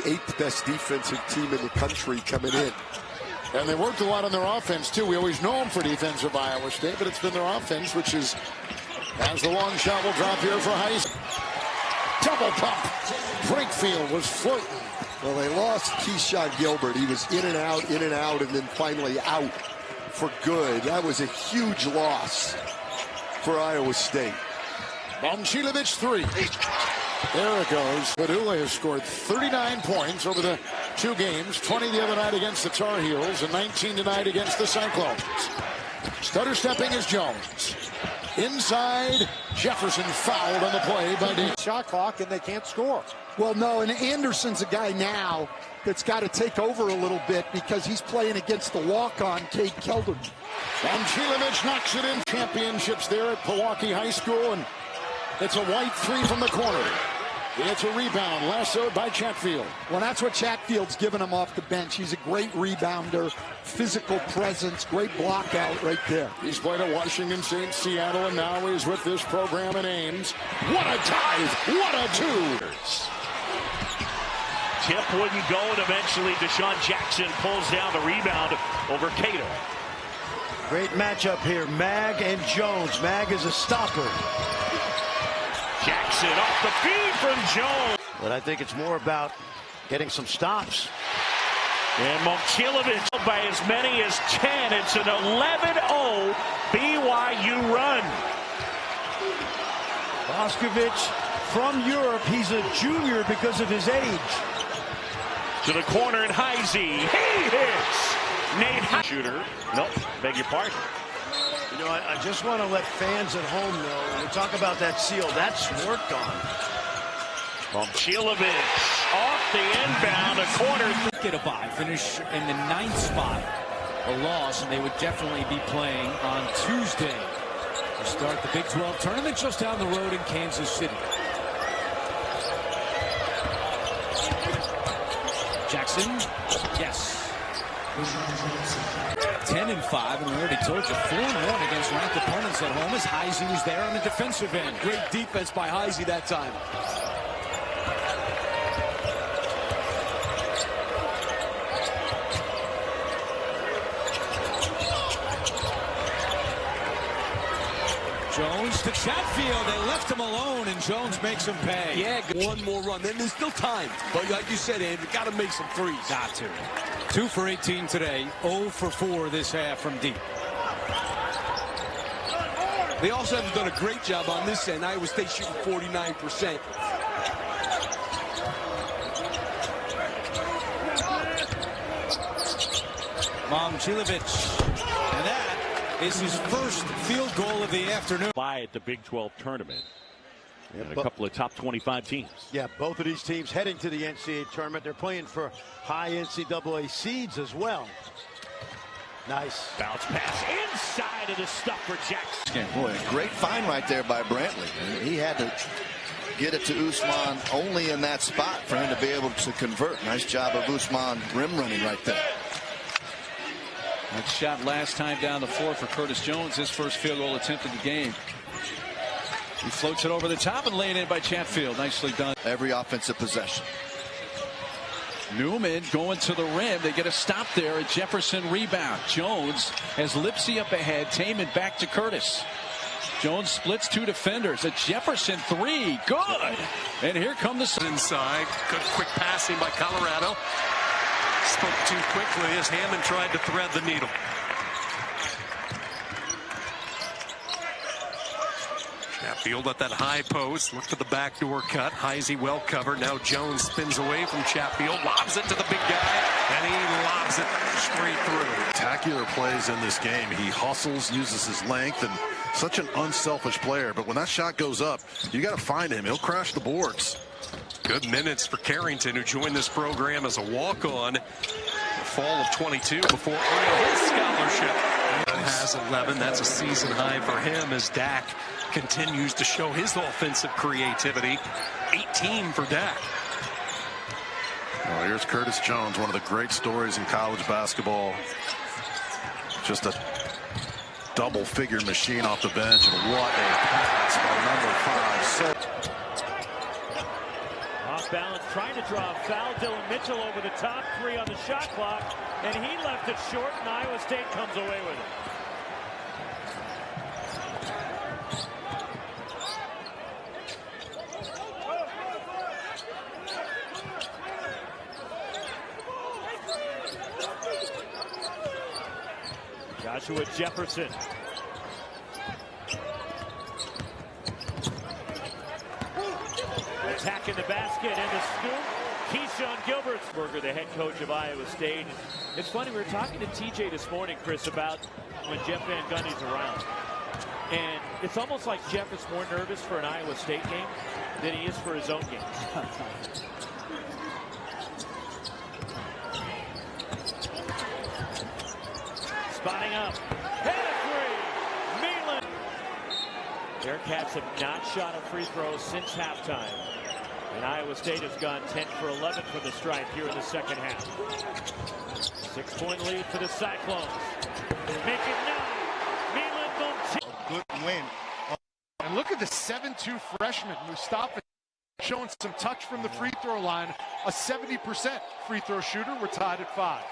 8th best defensive team in the country coming in. And they worked a lot on their offense, too. We always know them for defensive Iowa State, but it's been their offense, which is, as the long shot will drop here for Heise. Double pump. Brinkfield was floating. Well, they lost Keyshawn Gilbert. He was in and out, and then finally out for good. That was a huge loss for Iowa State. Momcilovic 3. There it goes. Padula has scored 39 points over the 2 games, 20 the other night against the Tar Heels, and 19 tonight against the Cyclones. Stutter stepping is Jones. Inside, Jefferson fouled on the play by Dean. Shot clock, and they can't score. Well, no, and Anderson's a guy now that's got to take over a little bit because he's playing against the walk-on, Cade Kelderman. Momcilovic knocks it in. Championships there at Pewaukee High School, and it's a white 3 from the corner. It's a rebound, lassoed by Chatfield. Well, that's what Chatfield's given him off the bench. He's a great rebounder, physical presence, great block out right there. He's played at Washington State, Seattle, and now he's with this program in Ames. What a dive! What a 2! Tip wouldn't go, and eventually Deshaun Jackson pulls down the rebound over Cato. Great matchup here, Mag and Jones. Mag is a stopper. Jackson off the feed from Jones. But I think it's more about getting some stops. And Momcilovic by as many as 10. It's an 11-0 BYU run. Boscovich from Europe. He's a junior because of his age. To the corner, and Heise. He hits. Nate Heise. Shooter. Nope. Beg your pardon. You know, I just want to let fans at home know, when we talk about that seal, that's worked on. Momcilovic off the inbound, a corner. Get a bye, finish in the 9th spot. A loss, and they would definitely be playing on Tuesday to start the Big 12 tournament just down the road in Kansas City. Jackson, yes. 10-5, and we already told you 4-1 against ranked opponents at home as Heise was there on the defensive end. Great defense by Heise that time. Jones to Chatfield. They left him alone, and Jones makes him pay. Yeah, one more run. Then there's still time. But like you said, Andrew, got to make some threes. Got to. 2 for 18 today. 0 for 4 this half from deep. They also haven't done a great job on this end. Iowa State shooting 49%. Momcilovic. And that is his first field goal of the afternoon. By at the Big 12 tournament. Yeah, And a couple of top 25 teams. Yeah, both of these teams heading to the NCAA tournament. They're playing for high NCAA seeds as well. Nice. Bounce pass inside of the stuff for Jackson. Boy, great find right there by Brantley. He had to get it to Usman only in that spot for him to be able to convert. Nice job of Usman rim running right there. That shot last time down the floor for Curtis Jones, his first field goal attempt of the game. He floats it over the top and laid in by Chatfield. Nicely done. Every offensive possession. Newman going to the rim. They get a stop there. A Jefferson rebound. Jones has Lipsy up ahead. Taman back to Curtis. Jones splits 2 defenders. A Jefferson 3. Good. And here come the inside. Good quick passing by Colorado. Spoke too quickly as Hammond tried to thread the needle. Chatfield at that high post. Look for the backdoor cut. Heise well covered. Now Jones spins away from Chatfield. Lobs it to the big guy. And he lobs it straight through. Spectacular plays in this game. He hustles, uses his length, and such an unselfish player. But when that shot goes up, you got to find him. He'll crash the boards. Good minutes for Carrington, who joined this program as a walk-on the fall of 22 before earning his scholarship. Has 11. That's a season high for him as Dak continues to show his offensive creativity. 18 for Dak. Well, here's Curtis Jones, one of the great stories in college basketball. Just a double-figure machine off the bench, and what a pass by number 5. So Off balance trying to draw a foul. Dylan Mitchell over the top, 3 on the shot clock, and he left it short, and Iowa State comes away with it. Joshua Jefferson. Attacking the basket and the scoop. Keyshawn Gilbertsberger, the head coach of Iowa State. It's funny, we were talking to TJ this morning, Chris, about when Jeff Van Gundy's around. And it's almost like Jeff is more nervous for an Iowa State game than he is for his own games. Spotting up. Head three. Milan. Bearcats have not shot a free throw since halftime. And Iowa State has gone 10 for 11 from the stripe here in the second half. 6-point lead for the Cyclones. Make it 9. Milan Momcilovic. A good win. And look at the 7'2" freshman, Mustafa, showing some touch from the free throw line. A 70% free throw shooter. We're tied at 5.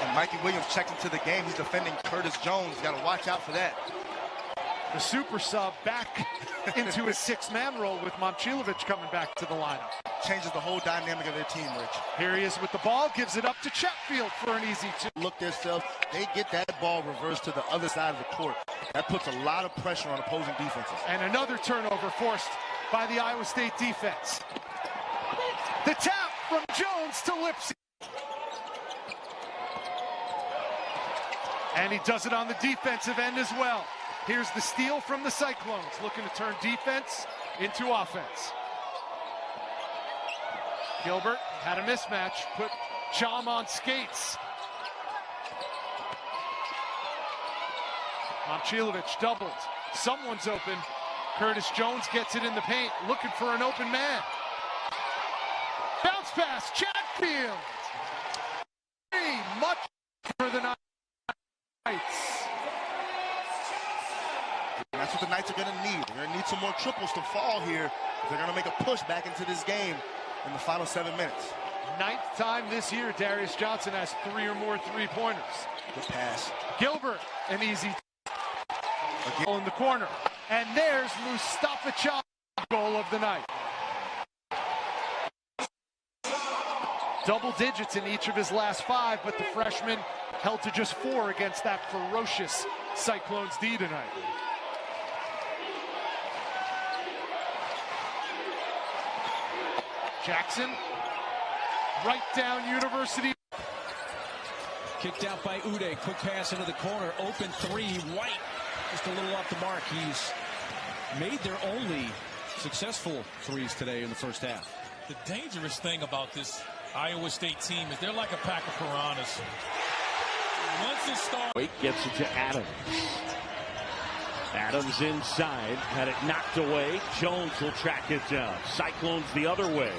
And Mikey Williams checked into the game. He's defending Curtis Jones. Got to watch out for that. The super sub back into his 6-man role with Momcilovic coming back to the lineup. Changes the whole dynamic of their team, Rich. Here he is with the ball, gives it up to Chetfield for an easy 2. Look themselves, they get that ball reversed to the other side of the court. That puts a lot of pressure on opposing defenses. And another turnover forced by the Iowa State defense. The tap from Jones to Lipsy. And he does it on the defensive end as well. Here's the steal from the Cyclones, looking to turn defense into offense. Gilbert had a mismatch, put Chom on skates. Momcilovic doubled. Someone's open. Curtis Jones gets it in the paint, looking for an open man. Bounce pass, Chatfield. Much for the Knights. And that's what the Knights are going to need. They're going to need some more triples to fall here if they're going to make a push back into this game in the final 7 minutes. 9th time this year, Darius Johnson has 3 or more three-pointers. Good pass. Gilbert, an easy goal in the corner. And there's Mustafa Chop, goal of the night. Double digits in each of his last 5, but the freshman held to just 4 against that ferocious Cyclones D tonight. Jackson, right down University. Kicked out by Ude. Quick pass into the corner. Open 3. White just a little off the mark. He's made their only successful threes today in the first half. The dangerous thing about this Iowa State team is they're like a pack of piranhas. Once it starts. Wait gets it to Adams. Adams inside, had it knocked away. Jones will track it down. Cyclones the other way.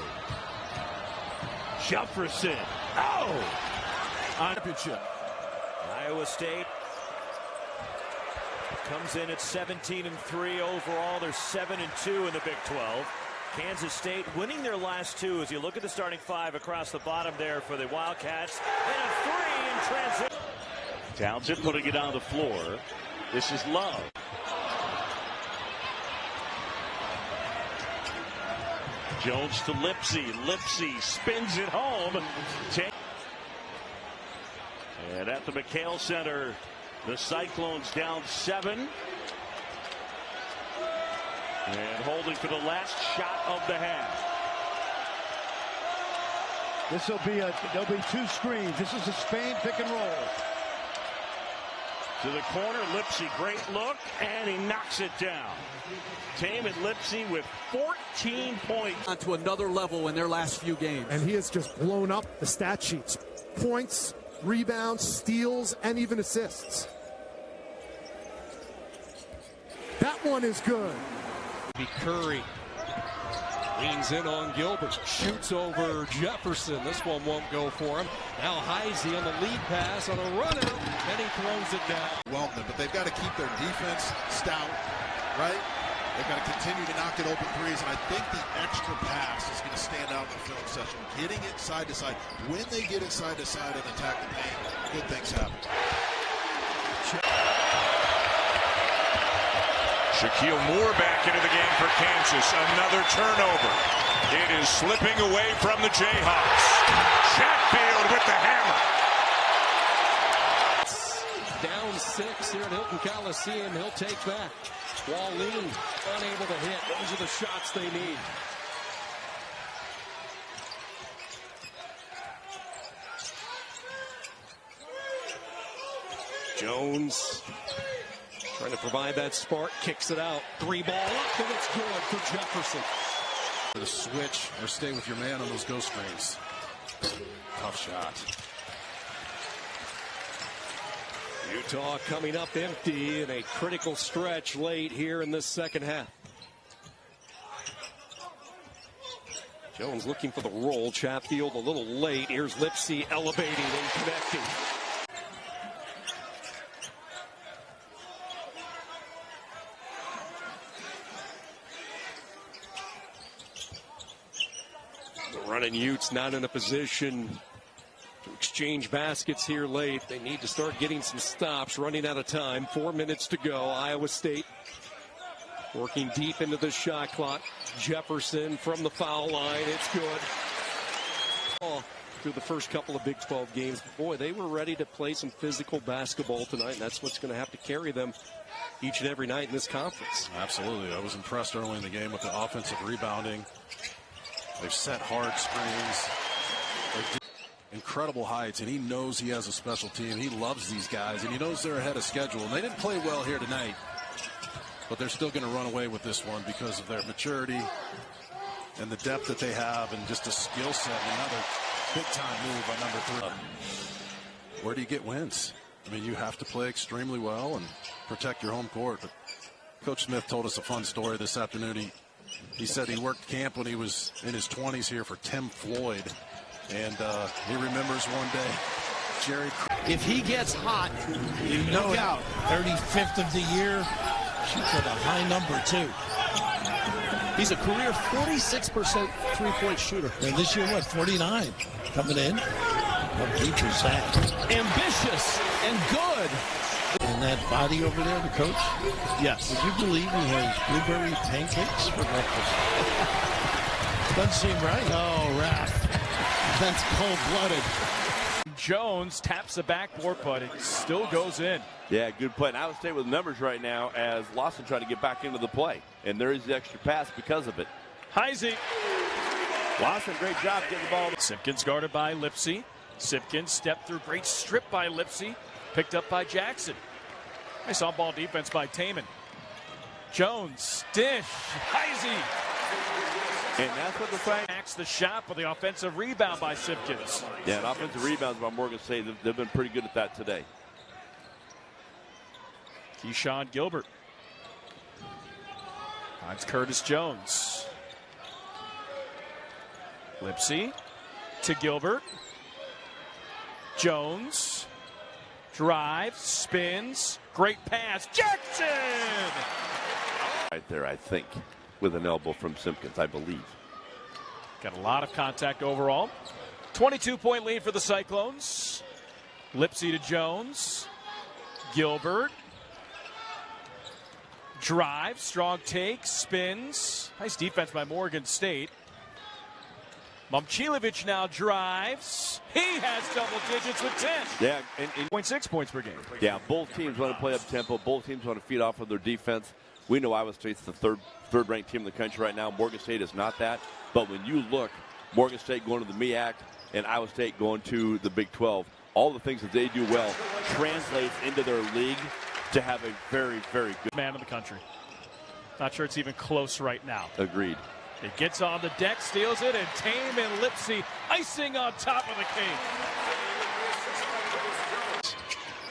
Jefferson. Oh! On championship. Iowa State comes in at 17-3 overall. They're 7-2 in the Big 12. Kansas State winning their last 2 as you look at the starting 5 across the bottom there for the Wildcats. And a 3 in transition. Townsend putting it on the floor. This is Love. Jones to Lipsy. Lipsy spins it home. And at the McHale Center, the Cyclones down 7. And holding for the last shot of the half. There'll be 2 screens. This is a Spain pick and roll. To the corner, Lipsy, great look, and he knocks it down. Taman Lipsy with 14 points. On to another level in their last few games. And he has just blown up the stat sheets. Points, rebounds, steals, and even assists. That one is good. Curry leans in on Gilbert, shoots over Jefferson. This one won't go for him. Now Heisey on the lead pass on a run out, and he throws it down. But they've got to keep their defense stout, right? They've got to continue to knock it open threes, and I think the extra pass is going to stand out in the film session. Getting it side to side. When they get it side to side and attack the paint, good things happen. Shaquille Moore back into the game for Kansas. Another turnover. It is slipping away from the Jayhawks. Chatfield with the hammer. Down 6 here at Hilton Coliseum. He'll take back. Wallin unable to hit. Those are the shots they need. Jones trying to provide that spark. Kicks it out. 3-ball up, and it's good for Jefferson. The switch or stay with your man on those ghost screens. Tough shot. Utah coming up empty in a critical stretch late here in this second half. Jones looking for the roll. Chatfield a little late. Here's Lipsy elevating and connecting. The running Utes not in a position to exchange baskets here late. They need to start getting some stops. Running out of time. 4 minutes to go. Iowa State working deep into the shot clock. Jefferson from the foul line. It's good. Through the first couple of Big 12 games. Boy, they were ready to play some physical basketball tonight, and that's what's going to have to carry them each and every night in this conference. Absolutely. I was impressed early in the game with the offensive rebounding. They've set hard screens. Incredible heights, and he knows he has a special team. He loves these guys, and he knows they're ahead of schedule. And they didn't play well here tonight, but they're still going to run away with this one because of their maturity and the depth that they have and just a skill set. Another big-time move by number 3. Where do you get wins? I mean, you have to play extremely well and protect your home court. But Coach Smith told us a fun story this afternoon. He said he worked camp when he was in his 20s here for Tim Floyd. And he remembers one day, Jerry. If he gets hot, you know it. Out. 35th of the year. Shoots at a high number, too. He's a career 46% three-point shooter. And this year, what, 49? Coming in. How deep is that? Ambitious and good. And that body over there, the coach? Yes. Would you believe he has blueberry pancakes for breakfast? Doesn't seem right. Oh, Raph. That's cold-blooded. Jones taps the backboard, but it still goes in. Yeah, good play. And Iowa State with numbers right now as Lawson trying to get back into the play. And there is the extra pass because of it. Heisey. Lawson, great job getting the ball. Simpkins guarded by Lipsy. Simpkins stepped through. Great strip by Lipsy. Picked up by Jackson. Nice on-ball defense by Taman. Jones, dish, Heisey. And that's what the thing. Acts the shot with the offensive rebound by Simpkins. Yeah, and offensive rebounds by Morgan State. They've been pretty good at that today. Keyshawn Gilbert. Finds Curtis Jones. Lipsy to Gilbert. Jones. Drives, spins. Great pass. Jackson! Right there, I think, with an elbow from Simpkins, I believe. Got a lot of contact overall. 22-point lead for the Cyclones. Lipsy to Jones. Gilbert. Drives, strong take, spins. Nice defense by Morgan State. Momcilovic now drives. He has double digits with 10. Yeah, 0.6 points per game. Yeah, both teams want to play up tempo. Both teams want to feed off of their defense. We know Iowa State's the third-ranked team in the country right now. Morgan State is not that. But when you look, Morgan State going to the MEAC and Iowa State going to the Big 12, all the things that they do well translates into their league to have a very, very good man in the country. Not sure it's even close right now. Agreed. It gets on the deck, steals it, and Tame and Lipsy icing on top of the cake.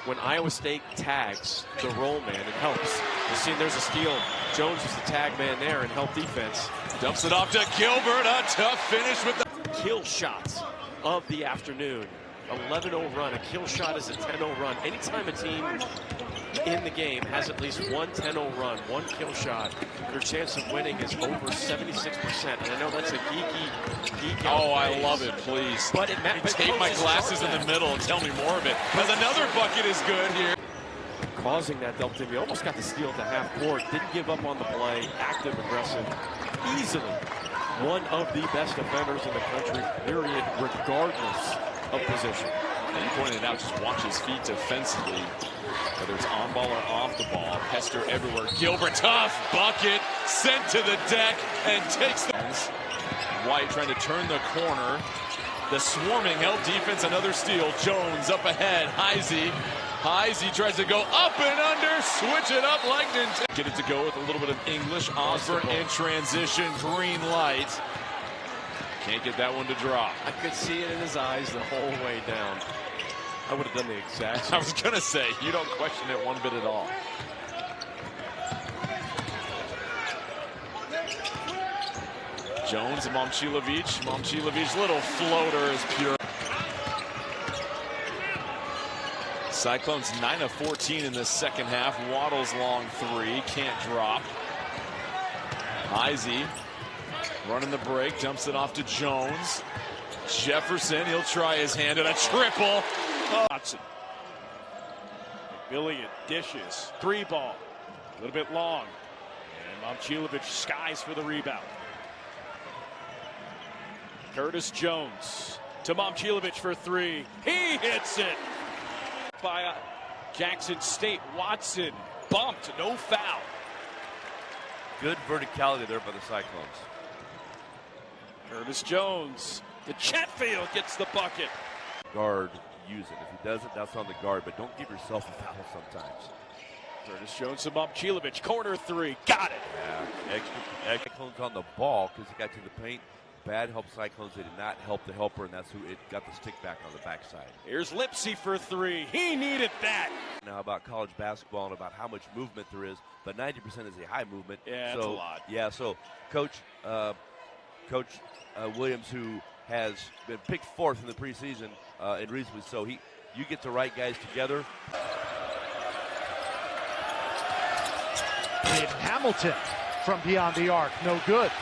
When Iowa State tags the roll man, it helps. You see, there's a steal. Jones is the tag man there and help defense. Dumps it off to Gilbert. A tough finish with the kill shots of the afternoon. 11-0 run. A kill shot is a 10-0 run. Anytime a team in the game has at least one 10-0 run, one kill shot, their chance of winning is over 76%. And I know that's a geek Oh, I love it, please. But it take my glasses in the middle and tell me more of it. Because another bucket is good here. Causing that double team. He almost got the steal at the half court. Didn't give up on the play. Active, aggressive. Easily one of the best defenders in the country, period, regardless of position. And you pointed out, just watch his feet defensively. Whether it's on ball or off the ball. Hester everywhere. Gilbert, tough bucket. Sent to the deck and takes the... White trying to turn the corner. The swarming help defense. Another steal. Jones up ahead. Heisey tries to go up and under, switch it up like Nintendo. Get it to go with a little bit of English. Osborne in transition, green light. Can't get that one to drop. I could see it in his eyes the whole way down. I would have done the exact same. I was going to say, you don't question it one bit at all. Jones and Momcilovic. Momcilovic's little floater is pure. Cyclones 9 of 14 in the second half. Waddle's long three. Can't drop. Heisey running the break. Dumps it off to Jones. Jefferson, he'll try his hand at a triple. Watson. McMillian dishes. 3 ball. A little bit long. And Momcilovic skies for the rebound. Curtis Jones to Momcilovic for 3. He hits it. By Jackson State. Watson bumped, no foul. Good verticality there by the Cyclones. Curtis Jones to Chatfield, gets the bucket. Guard, use it. If he doesn't, that's on the guard, but don't give yourself a foul sometimes. Curtis Jones to Momcilovic, corner 3, got it. Yeah, Cyclones on the ball because he got to the paint. Bad help Cyclones. They did not help the helper, and that's who it got the stick back on the backside. Here's Lipsy for 3. He needed that. Now about college basketball and about how much movement there is, but 90% is a high movement. Yeah, that's a lot. Yeah, so Coach Williams, who has been picked 4th in the preseason, and reasonably so, you get the right guys together. Dave Hamilton from beyond the arc, no good.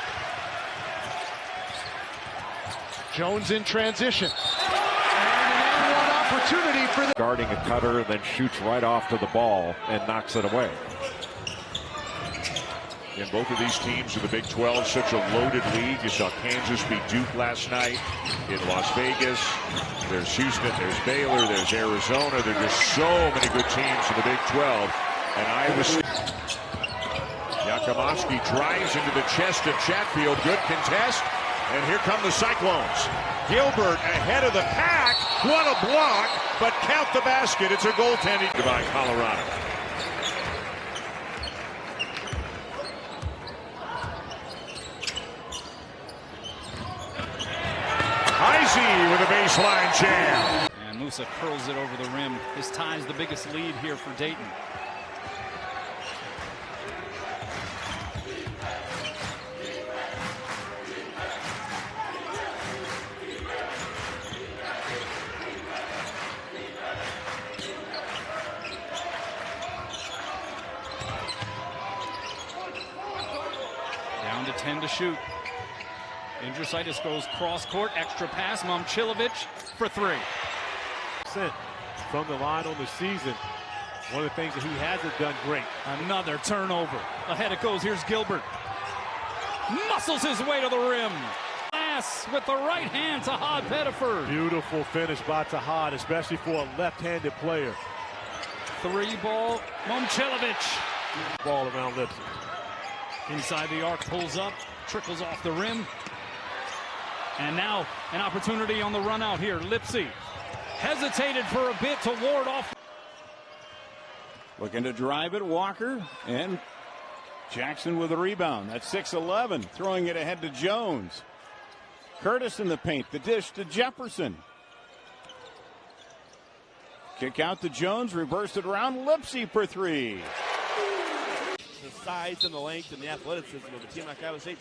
Jones in transition. And one opportunity for the... Guarding a cutter and then shoots right off to the ball and knocks it away. And both of these teams in the Big 12, such a loaded league. You saw Kansas beat Duke last night in Las Vegas. There's Houston, there's Baylor, there's Arizona. There are just so many good teams in the Big 12. And Iowa State. Yakimovsky drives into the chest of Chatfield. Good contest. And here come the Cyclones. Gilbert ahead of the pack. What a block, but count the basket. It's a goaltending by Colorado. Heisey with a baseline jam. And Musa curls it over the rim. His tie's the biggest lead here for Dayton. Down to 10 to shoot. Indrositis goes cross court, extra pass. Momcilovic for 3. From the line on the season. One of the things that he hasn't done great. Another turnover. Ahead it goes. Here's Gilbert. Muscles his way to the rim. Pass with the right hand to Todd Pettiford. Beautiful finish by Tahad, especially for a left-handed player. 3 ball. Momcilovic. Ball around Lipsy. Inside the arc, pulls up, trickles off the rim. And now an opportunity on the run out here. Lipsy hesitated for a bit to ward off. Looking to drive it, Walker, and Jackson with a rebound. That's 6-11, throwing it ahead to Jones. Curtis in the paint, the dish to Jefferson. Kick out to Jones, reversed it around, Lipsy for 3. The size and the length and the athleticism of a team like Iowa State,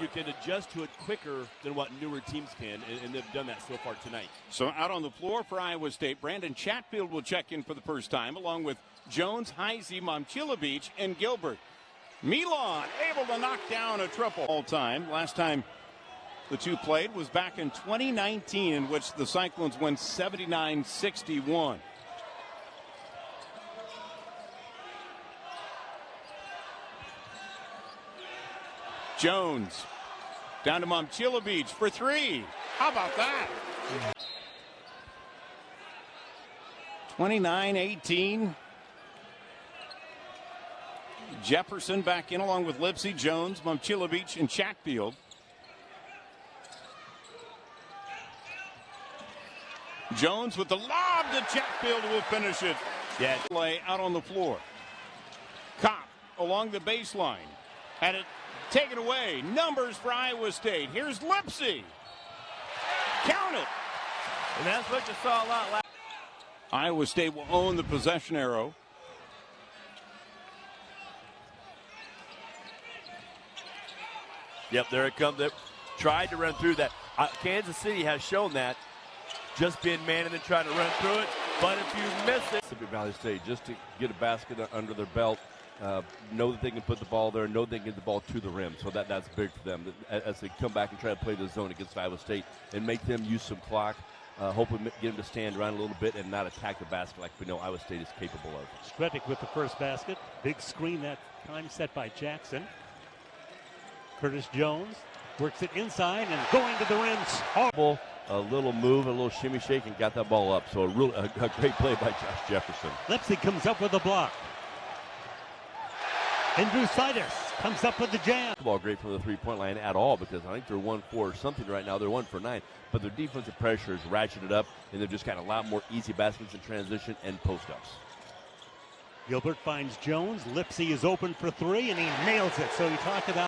you can adjust to it quicker than what newer teams can, and they've done that so far tonight. So out on the floor for Iowa State, Brandon Chatfield will check in for the first time, along with Jones, Heisey, Momchilovich, and Gilbert. Milan able to knock down a triple all time. Last time the two played was back in 2019, in which the Cyclones won 79-61. Jones down to Momchilovich for three. How about that? 29-18. Jefferson back in along with Lipsey, Jones, Momchilovich, and Chatfield. Jones with the lob to Chatfield will finish it. Yeah. Play out on the floor. Kopp along the baseline. Had it taken away. Numbers for Iowa State. Here's Lipsey. Count it. And that's what you saw a lot last. Iowa State will own the possession arrow. Yep, there it comes. They tried to run through that. Kansas City has shown that. Just being man and then trying to run through it. But if you miss it. Mississippi Valley State, just to get a basket under their belt, know that they can put the ball there, know they can get the ball to the rim. So that's big for them as they come back and try to play the zone against Iowa State and make them use some clock. Hopefully get them to stand around a little bit and not attack the basket like we know Iowa State is capable of. Stredick with the first basket. Big screen that time set by Jackson. Curtis Jones works it inside and going to the rim. A little move, a little shimmy shake, and got that ball up. So a great play by Josh Jefferson. Lipsey comes up with a block. Andrew Sidus comes up with the jam. Ball great from the three-point line at all, because I think they're 1 for something right now. They're 1 for 9, but their defensive pressure is ratcheted up, and they've just got a lot more easy baskets in transition and post-ups. Gilbert finds Jones. Lipsey is open for three, and he nails it. So you talk about